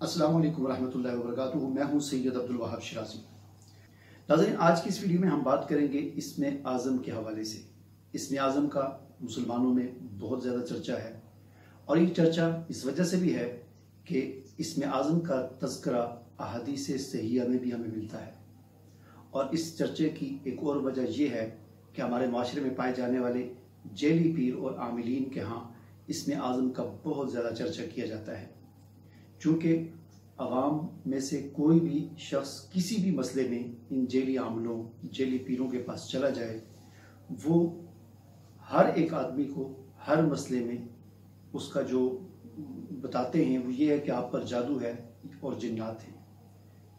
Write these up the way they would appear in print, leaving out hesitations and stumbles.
السلام علیکم ورحمۃ اللہ وبرکاتہ۔ میں ہوں سید عبدالوہاب شرازی۔ ناظرین، آج کی اس ویڈیو میں ہم بات کریں گے اسم اعظم کے حوالے سے۔ اسم اعظم کا مسلمانوں میں بہت زیادہ چرچا ہے، اور یہ چرچا اس وجہ سے بھی ہے کہ اسم اعظم کا تذکرہ احادیث صحیحہ میں بھی ہمیں ملتا ہے، اور اس چرچے کی ایک اور وجہ یہ ہے کہ ہمارے معاشرے میں پائے جانے والے جیلی پیر اور عاملین کے ہاں اسم اعظم کا بہت زیادہ چرچا کیا جاتا ہے۔ چونکہ عوام میں سے کوئی بھی شخص کسی بھی مسئلے میں ان جیلی عاملوں، جیلی پیروں کے پاس چلا جائے، وہ ہر ایک آدمی کو ہر مسئلے میں اس کا جو بتاتے ہیں وہ یہ ہے کہ آپ پر جادو ہے اور جنات ہیں۔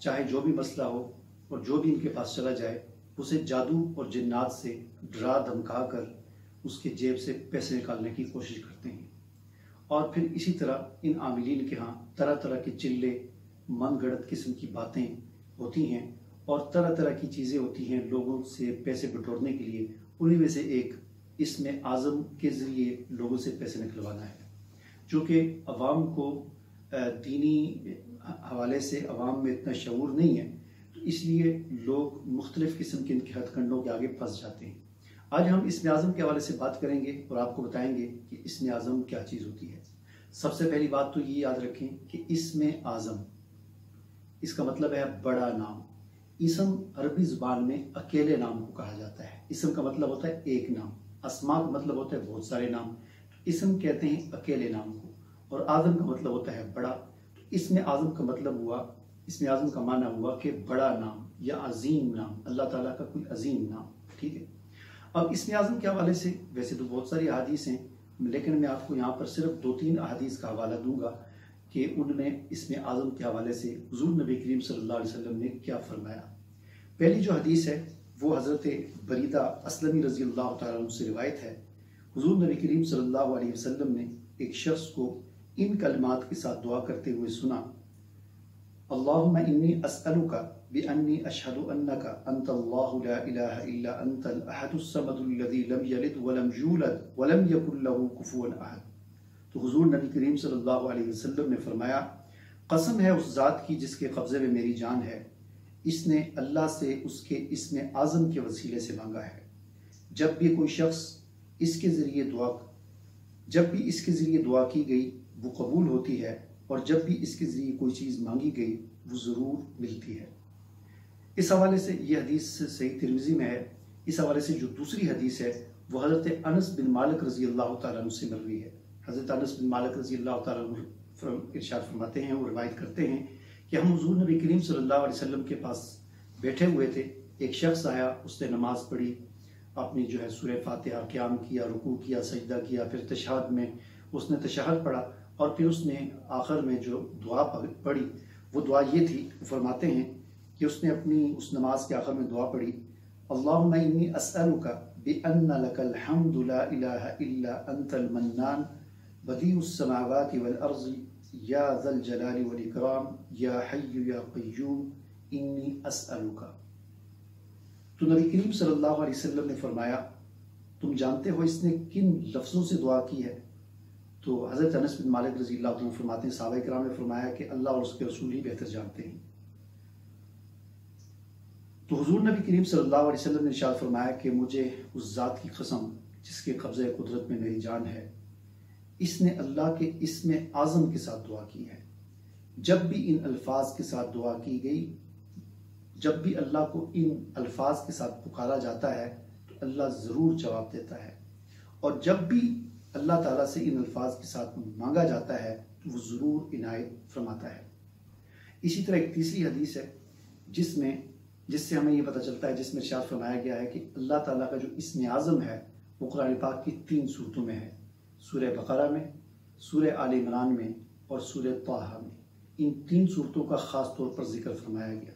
چاہے جو بھی مسئلہ ہو اور جو بھی ان کے پاس چلا جائے، اسے جادو اور جنات سے ڈرا دھمکا کر اس کے جیب سے پیسے نکالنے کی کوشش کرتے ہیں، اور پھر اسی طرح ان عاملین کے ہاں طرح طرح کے چلے، من گھڑت قسم کی باتیں ہوتی ہیں، اور طرح طرح کی چیزیں ہوتی ہیں لوگوں سے پیسے بٹورنے کے لیے۔ انہی میں سے ایک اسم اعظم کے ذریعے لوگوں سے پیسے نکلوانا ہے۔ چونکہ عوام کو دینی حوالے سے عوام میں اتنا شعور نہیں ہے، تو اس لیے لوگ مختلف قسم کے ان کے ہتھ کنڈوں کے آگے پھنس جاتے ہیں۔ آج ہم اسم اعظم کے حوالے سے بات کریں گے اور آپ کو بتائیں گے کہ اسم اعظم کیا چیز ہوتی ہے۔ سب سے پہلی بات تو یہ یاد رکھیں کہ اسم اعظم، اس کا مطلب ہے بڑا نام۔ اسم عربی زبان میں اکیلے نام کو کہا جاتا ہے۔ اسم کا مطلب ہوتا ہے ایک نام، اسماء کا مطلب ہوتا ہے بہت سارے نام۔ اسم کہتے ہیں اکیلے نام کو، اور اعظم کا مطلب ہوتا ہے بڑا۔ تو اسم اعظم کا مطلب ہوا، اسم اعظم کا معنی ہوا کہ بڑا نام یا عظیم نام، اللہ تعالیٰ کا کوئی عظیم نام۔ ٹھیک ہے، اب اسم اعظم کے حوالے سے ویسے تو بہت ساری احادیث ہیں، لیکن میں آپ کو یہاں پر صرف 2-3 احادیث کا حوالہ دوں گا کہ ان میں اسم اعظم کے حوالے سے حضور نبی کریم صلی اللہ علیہ وسلم نے کیا فرمایا۔ پہلی جو حدیث ہے وہ حضرت بریدہ اسلمی رضی اللہ تعالیٰ عنہ سے روایت ہے۔ حضور نبی کریم صلی اللہ علیہ وسلم نے ایک شخص کو ان کلمات کے ساتھ دعا کرتے ہوئے سنا: اللہم انی اسألک بأنی اشہد انک انت اللہ لا الہ الا انت الاحد الصمد الذی لم یلد ولم یولد ولم یکن لہ کفوا احد۔ تو حضور نبی کریم صلی اللہ علیہ وسلم نے فرمایا، قسم ہے اس ذات کی جس کے قبضے میں میری جان ہے، اس نے اللہ سے اس کے اسم اعظم کے وسیلے سے مانگا ہے۔ جب بھی کوئی شخص اس کے ذریعے دعا کی گئی وہ قبول ہوتی ہے، اور جب بھی اس کے ذریعے کوئی چیز مانگی گئی وہ ضرور ملتی ہے۔ اس حوالے سے یہ حدیث صحیح ترمذی میں ہے۔ اس حوالے سے جو دوسری حدیث ہے وہ حضرت انس بن مالک رضی اللہ تعالیٰ عنہ سے مروی ہے۔ حضرت انس بن مالک رضی اللہ تعالیٰ عنہ ارشاد فرماتے ہیں اور روایت کرتے ہیں کہ ہم حضور نبی کریم صلی اللہ علیہ وسلم کے پاس بیٹھے ہوئے تھے، ایک شخص آیا، اس نے نماز پڑھی، اپنی جو ہے سورہ فاتحہ قیام کیا، رکوع کیا، سجدہ کیا، پھر تشہد میں اس نے تشہد پڑھا، اور پھر اس نے آخر میں جو دعا پڑھی وہ دعا یہ تھی۔ فرماتے ہیں کہ اس نے اپنی اس نماز کے آخر میں دعا پڑھی: اللہم انی اسألک بأن لک الحمد لا الہ الا انت المنان بدیع السماوات والارض یا ذا الجلال والاکرام یا حی یا قیوم انی اسألک۔ تو نبی کریم صلی اللہ علیہ وسلم نے فرمایا، تم جانتے ہو اس نے کن لفظوں سے دعا کی ہے؟ تو حضرت انس بن مالک رضی اللہ عنہ فرماتے ہیں صحابہ کرام نے فرمایا کہ اللہ اور اس کے رسول ہی بہتر جانتے ہیں۔ تو حضور نبی کریم صلی اللہ علیہ وسلم نے ارشاد فرمایا کہ مجھے اس ذات کی قسم جس کے قبضۂ قدرت میں میری جان ہے، اس نے اللہ کے اسم اعظم کے ساتھ دعا کی ہے۔ جب بھی ان الفاظ کے ساتھ دعا کی گئی، جب بھی اللہ کو ان الفاظ کے ساتھ پکارا جاتا ہے تو اللہ ضرور جواب دیتا ہے، اور جب بھی اللہ تعالیٰ سے ان الفاظ کے ساتھ مانگا جاتا ہے تو وہ ضرور عنایت فرماتا ہے۔ اسی طرح ایک تیسری حدیث ہے جس سے ہمیں یہ پتہ چلتا ہے، جس میں ارشاد فرمایا گیا ہے کہ اللہ تعالیٰ کا جو اسم اعظم ہے وہ قرآن پاک کی 3 صورتوں میں ہے، سورہ بقرہ میں، سورہ آل عمران میں اور سورہ طٰہٰ میں۔ ان 3 صورتوں کا خاص طور پر ذکر فرمایا گیا۔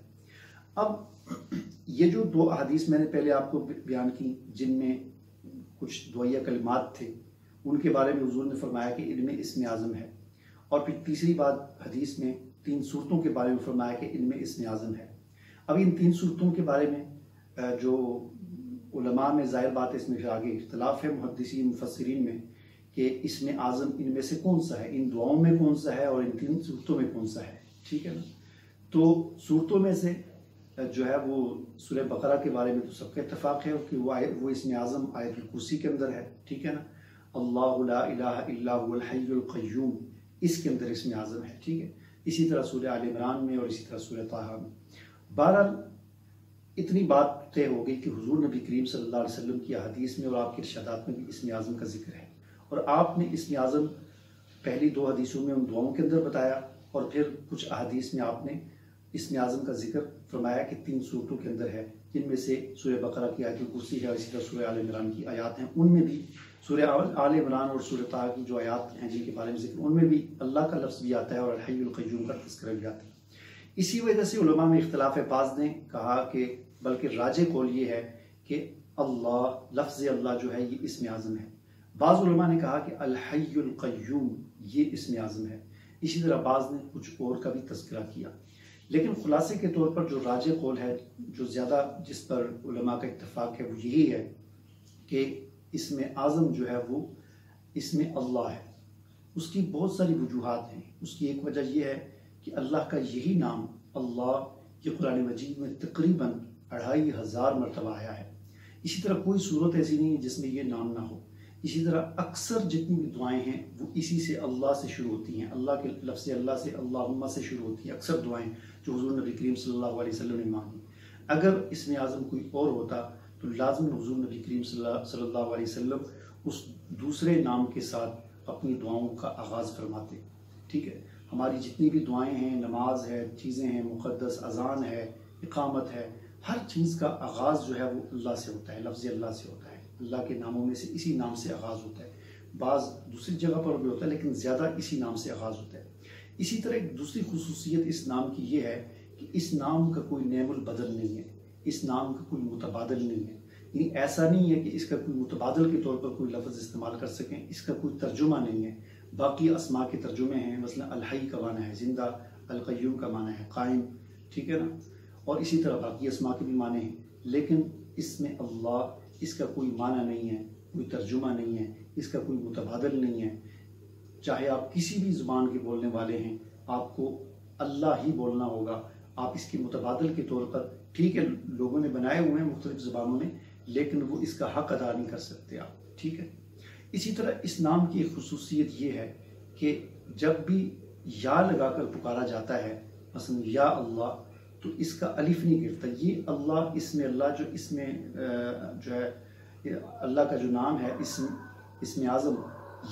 اب یہ جو 2 احادیث میں نے پہلے آپ کو بیان کی، جن میں کچھ دعائیہ کلمات تھے، ان کے بارے میں حضور نے فرمایا کہ ان میں اسم اعظم ہے، اور پھر تیسری بات حدیث میں 3 صورتوں کے بارے میں فرمایا کہ ان میں اسم اعظم ہے۔ اب ان 3 صورتوں کے بارے میں جو علماء میں ظاہر بات ہے، اس میں پھر آگے اختلاف ہے محدثین مفسرین میں کہ اسم اعظم ان میں سے کون سا ہے، ان دعاؤں میں کون سا ہے اور ان 3 صورتوں میں کون سا ہے۔ ٹھیک ہے نا. تو صورتوں میں سے جو ہے وہ سورہ بقرہ کے بارے میں تو سب کا اتفاق ہے کہ وہ اسم اعظم آیت الکرسی کے اندر ہے. ٹھیک ہے نا. اللہ لا الہ الا هو الحی القیوم اس کے اندر اسم اعظم ہے. ٹھیک ہے. اسی طرح سورہ آل عمران میں اور اسی طرح سورہ طٰہٰ میں. بہرحال اتنی بات طے ہو گئی کہ حضور نبی کریم صلی اللہ علیہ وسلم کی احادیث میں اور آپ کے ارشادات میں بھی اسم اعظم کا ذکر ہے. اور آپ نے اسم اعظم پہلی 2 حدیثوں میں ان دعاؤں کے اندر بتایا، اور پھر کچھ احادیث میں آپ نے اسم اعظم کا ذکر فرمایا کہ 3 صورتوں کے اندر ہے، جن میں سے سورہ بقرہ کی آیت الکرسی ہے اور اسی طرح سورہ آل عمران کی آیات ہیں. ان میں بھی سورہ آل عمران اور سورہ طٰہٰ کی جو آیات ہیں جن کے بارے میں ذکر، ان میں بھی اللہ کا لفظ بھی آتا ہے اور الحی القیوم کا تذکرہ بھی آتا ہے. اسی وجہ سے علماء میں اختلاف بعض نے کہا کہ بلکہ راجح قول یہ ہے کہ اللہ، لفظ اللہ جو ہے یہ اسم اعظم ہے. بعض علماء نے کہا کہ الحی القیوم یہ اسم اعظم ہے. اسی طرح بعض نے کچھ اور کا بھی تذکرہ کیا. لیکن خلاصے کے طور پر جو راجح قول ہے، جو زیادہ جس پر علماء کا اتفاق ہے، وہ یہی ہے کہ اسم اعظم جو ہے وہ اسم اللہ ہے. اس کی بہت ساری وجوہات ہیں. اس کی ایک وجہ یہ ہے کہ اللہ کا یہی نام اللہ یہ قرآن مجید میں تقریباً 2500 مرتبہ آیا ہے. اسی طرح کوئی صورت ایسی نہیں ہے جس میں یہ نام نہ ہو. اسی طرح اکثر جتنی بھی دعائیں ہیں وہ اسی سے اللہ سے شروع ہوتی ہیں، اللہ کے لفظ اللہ سے، اللہم سے شروع ہوتی ہیں اکثر دعائیں جو حضور نبی کریم صلی اللہ علیہ وسلم نے مانگی. اگر اسم اعظم کوئی اور ہوتا تو لازم حضور نبی کریم صلی اللہ علیہ وسلم اس دوسرے نام کے ساتھ اپنی دعاؤں کا آغاز فرماتے. ٹھیک ہے. ہماری جتنی بھی دعائیں ہیں، نماز ہے، چیزیں ہیں، مقدس اذان ہے، اقامت ہے، ہر چیز کا آغاز جو ہے وہ اللہ سے ہوتا ہے، لفظ اللہ سے ہوتا ہے. اللہ کے ناموں میں سے اسی نام سے آغاز ہوتا ہے. بعض دوسری جگہ پر بھی ہوتا ہے لیکن زیادہ اسی نام سے آغاز ہوتا ہے. اسی طرح ایک دوسری خصوصیت اس نام کی یہ ہے کہ اس نام کا کوئی نعم البدل نہیں ہے، اس نام کا کوئی متبادل نہیں ہے. یعنی ایسا نہیں ہے کہ اس کا کوئی متبادل کے طور پر کوئی لفظ استعمال کر سکیں. اس کا کوئی ترجمہ نہیں ہے. باقی اسماء کے ترجمے ہیں، مثلا الحی کا معنی ہے زندہ، القیوم کا معنی ہے قائم. ٹھیک ہے نا. اور اسی طرح باقی اسماء کے بھی معنی ہیں. لیکن اس میں اللہ، اس کا کوئی معنی نہیں ہے، کوئی ترجمہ نہیں ہے، اس کا کوئی متبادل نہیں ہے. چاہے آپ کسی بھی زبان کے بولنے والے ہیں، آپ کو اللہ ہی بولنا ہوگا. آپ اس کے متبادل کے طور پر، ٹھیک ہے لوگوں نے بنائے ہوئے ہیں مختلف زبانوں میں، لیکن وہ اس کا حق ادا نہیں کر سکتے آپ. ٹھیک ہے. اسی طرح اس نام کی ایک خصوصیت یہ ہے کہ جب بھی یا لگا کر پکارا جاتا ہے، مثلا یا اللہ، تو اس کا الف نہیں گرتا. یہ اللہ، اسم اللہ جو اس میں جو ہے اللہ کا جو نام ہے اسم اعظم،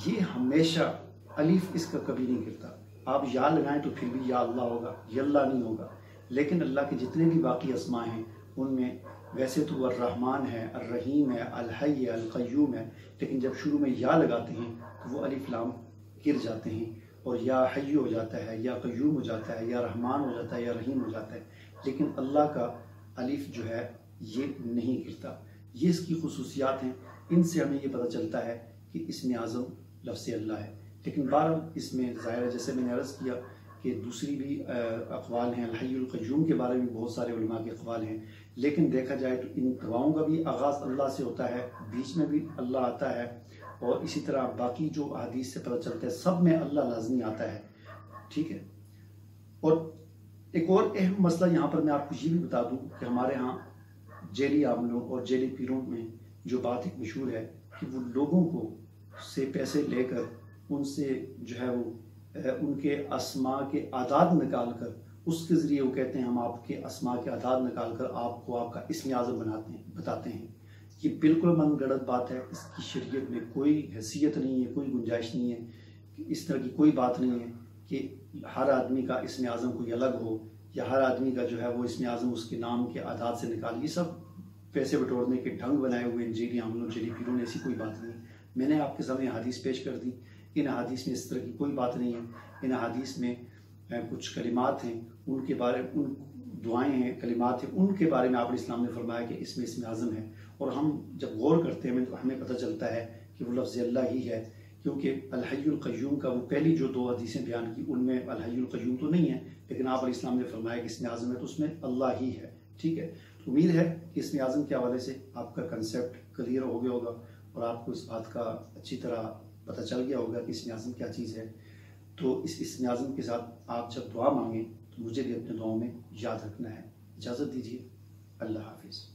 یہ ہمیشہ الف اس کا کبھی نہیں گرتا. آپ یا لگائیں تو پھر بھی یا اللہ ہوگا، یا اللہ نہیں ہوگا. لیکن اللہ کے جتنے بھی باقی اسماء ہیں ان میں ویسے تو وہ الرحمن ہے، الرحیم ہے، الحی ہے، القیوم ہے، لیکن جب شروع میں یا لگاتے ہیں تو وہ الف لام گر جاتے ہیں اور یا حی ہو جاتا ہے، یا قیوم ہو جاتا ہے، یا رحمان ہو جاتا ہے، یا رحیم ہو جاتا ہے. لیکن اللہ کا الف جو ہے یہ نہیں گرتا. یہ اس کی خصوصیات ہیں. ان سے ہمیں یہ پتہ چلتا ہے کہ اسم اعظم لفظ اللہ ہے. لیکن بہرحال اس میں ظاہر ہے، جیسے میں نے عرض کیا کہ دوسری بھی اقوال ہیں. الحی القیوم کے بارے میں بہت سارے علماء کے اقوال ہیں. لیکن دیکھا جائے تو ان دعاؤں کا بھی آغاز اللہ سے ہوتا ہے، بیچ میں بھی اللہ آتا ہے، اور اسی طرح باقی جو احادیث سے پتہ چلتا ہے سب میں اللہ لازمی آتا ہے. ٹھیک ہے. اور ایک اور اہم مسئلہ یہاں پر میں آپ کو یہ بھی بتا دوں کہ ہمارے ہاں جیلی عاملوں اور جیلی پیروں میں جو بات ایک مشہور ہے کہ وہ لوگوں کو سے پیسے لے کر ان سے جو ہے وہ ان کے اسماء کے اعداد نکال کر اس کے ذریعے وہ کہتے ہیں ہم آپ کے اسماء کے اعداد نکال کر آپ کو آپ کا اسم اعظم بتاتے ہیں. یہ بالکل من گڑت بات ہے. اس کی شریعت میں کوئی حیثیت نہیں ہے، کوئی گنجائش نہیں ہے. اس طرح کی کوئی بات نہیں ہے کہ ہر آدمی کا اسم اعظم کوئی الگ ہو، یا ہر آدمی کا جو ہے وہ اسم اعظم اس کے نام کے اعداد سے نکال. یہ سب پیسے بٹورنے کے ڈھنگ بنائے ہوئے ہیں جیلی عاملوں، جیلی پیروں نے. ایسی کوئی بات نہیں. میں نے آپ کے سامنے حدیث پیش کر دی. ان حدیث میں اس طرح کی کوئی بات نہیں ہے. ان حدیث میں کچھ کلمات ہیں، ان کے بارے، ان دعائیں ہیں، کلمات ہیں، ان کے بارے میں آپ اسلام نے فرمایا کہ اس میں اسم اعظم ہے. اور ہم جب غور کرتے ہیں تو ہمیں پتہ چلتا ہے کہ وہ لفظ اللہ ہی ہے. کیونکہ الحی القیوم کا وہ پہلی جو 2 حدیثیں بیان کی ان میں الحی القیوم تو نہیں ہے، لیکن آپ علیہ السلام نے فرمایا کہ اسم اعظم ہے تو اس میں اللہ ہی ہے. ٹھیک ہے. تو امید ہے کہ اسم اعظم کے حوالے سے آپ کا کنسیپٹ کلیئر ہو گیا ہوگا اور آپ کو اس بات کا اچھی طرح پتہ چل گیا ہوگا کہ اسم اعظم کیا چیز ہے. تو اس اسم اعظم کے ساتھ آپ جب دعا مانگیں تو مجھے بھی اپنے دعاؤں میں یاد رکھنا ہے۔ اجازت دیجیے، اللہ حافظ۔